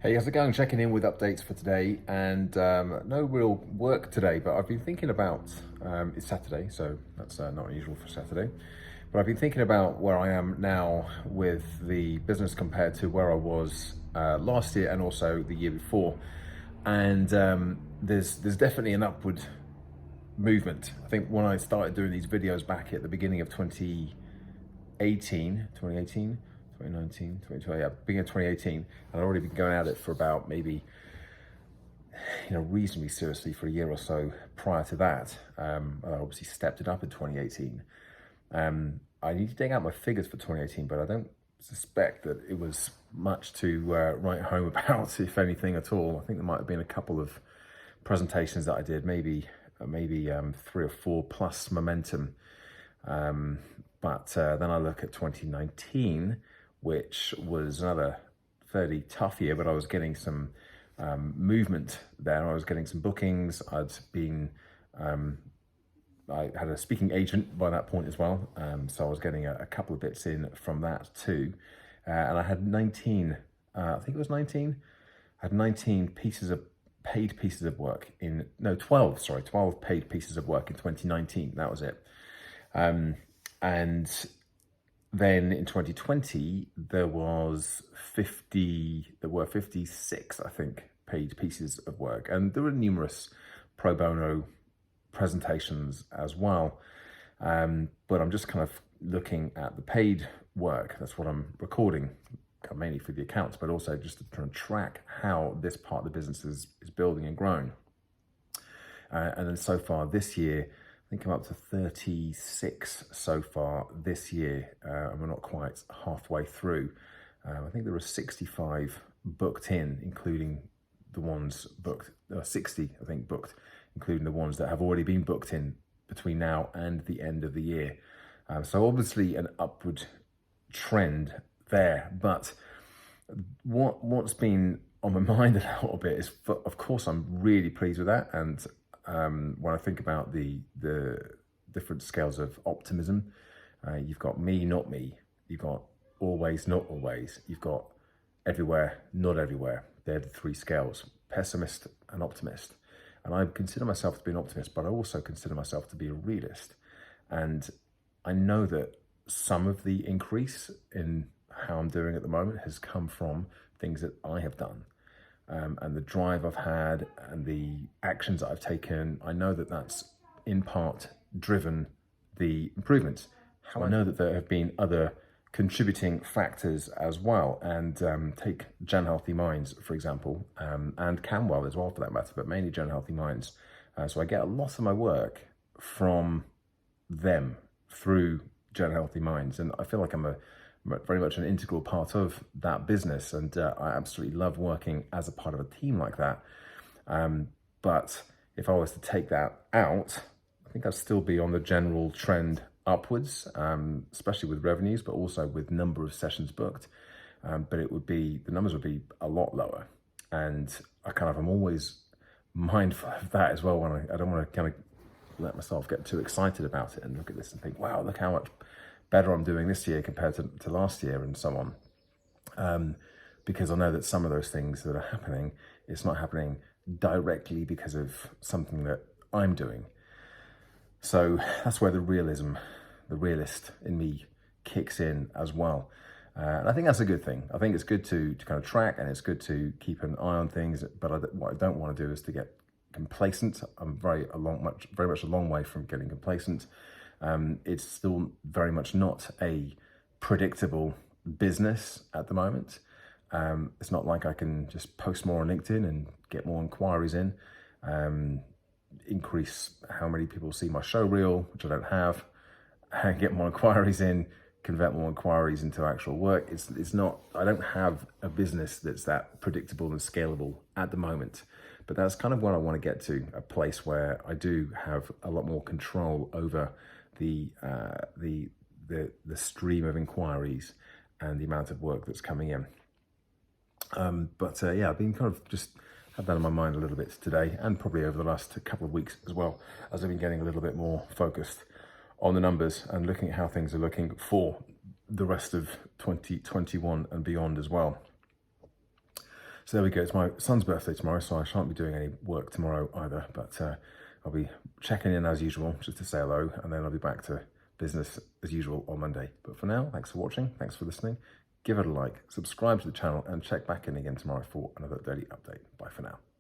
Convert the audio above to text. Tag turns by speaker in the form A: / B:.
A: Hey, how's it going? Checking in with updates for today, and no real work today, but I've been thinking about, it's Saturday, so that's not unusual for Saturday, but I've been thinking about where I am now with the business compared to where I was last year and also the year before. And there's definitely an upward movement. I think when I started doing these videos back at the beginning of 2019, 2020, yeah, beginning of 2018, and I'd already been going at it for about maybe, reasonably seriously for a year or so prior to that. I obviously stepped it up in 2018. I need to dig out my figures for 2018, but I don't suspect that it was much to write home about, if anything at all. I think there might have been a couple of presentations that I did, maybe 3 or 4 plus momentum. But then I look at 2019, which was another fairly tough year, but I was getting some movement there. I was getting some bookings. I had a speaking agent by that point as well. So I was getting a couple of bits in from that too. And I had 19, I think it was 19. I had 19 paid pieces of work 12 paid pieces of work in 2019. That was it. And then in 2020, there were 56, I think, paid pieces of work. And there were numerous pro bono presentations as well. But I'm just kind of looking at the paid work. That's what I'm recording, mainly for the accounts, but also just to try and track how this part of the business is building and growing. And then so far this year, I think I'm up to 36 so far this year, and we're not quite halfway through. I think there are 65 booked in, including the ones booked, 60, I think, booked, including the ones that have already been booked in between now and the end of the year. So obviously an upward trend there, but what's been on my mind a little bit is, of course, I'm really pleased with that. And when I think about the different scales of optimism, you've got me, not me. You've got always, not always. You've got everywhere, not everywhere. They're the 3 scales: pessimist and optimist. And I consider myself to be an optimist, but I also consider myself to be a realist. And I know that some of the increase in how I'm doing at the moment has come from things that I have done. And the drive I've had and the actions that I've taken, I know that that's in part driven the improvements. I know that there have been other contributing factors as well. And take Gen Healthy Minds, for example, and Camwell as well for that matter, but mainly Gen Healthy Minds. So I get a lot of my work from them through Gen Healthy Minds. And I feel like I'm very much an integral part of that business, and I absolutely love working as a part of a team like that. But if I was to take that out, I think I'd still be on the general trend upwards, especially with revenues, but also with number of sessions booked. But the numbers would be a lot lower, and I'm always mindful of that as well. When I don't want to kind of let myself get too excited about it and look at this and think, wow, look how much better I'm doing this year compared to last year, and so on. Because I know that some of those things that are happening, it's not happening directly because of something that I'm doing. So that's where the realist in me kicks in as well. And I think that's a good thing. I think it's good to kind of track, and it's good to keep an eye on things, but what I don't want to do is to get complacent. I'm very much a long way from getting complacent. It's still very much not a predictable business at the moment. It's not like I can just post more on LinkedIn and get more inquiries in, increase how many people see my show reel, which I don't have, and get more inquiries in, convert more inquiries into actual work. It's not, I don't have a business that's that predictable and scalable at the moment. But that's kind of what I want to get to, a place where I do have a lot more control over the stream of inquiries and the amount of work that's coming in. Yeah, I've been kind of just had that in my mind a little bit today, and probably over the last couple of weeks as well, as I've been getting a little bit more focused on the numbers and looking at how things are looking for the rest of 2021 and beyond as well. So there we go. It's my son's birthday tomorrow, so I shan't be doing any work tomorrow either, but I'll be checking in as usual just to say hello, and then I'll be back to business as usual on Monday. But for now, thanks for watching, thanks for listening. Give it a like, subscribe to the channel, and check back in again tomorrow for another daily update. Bye for now.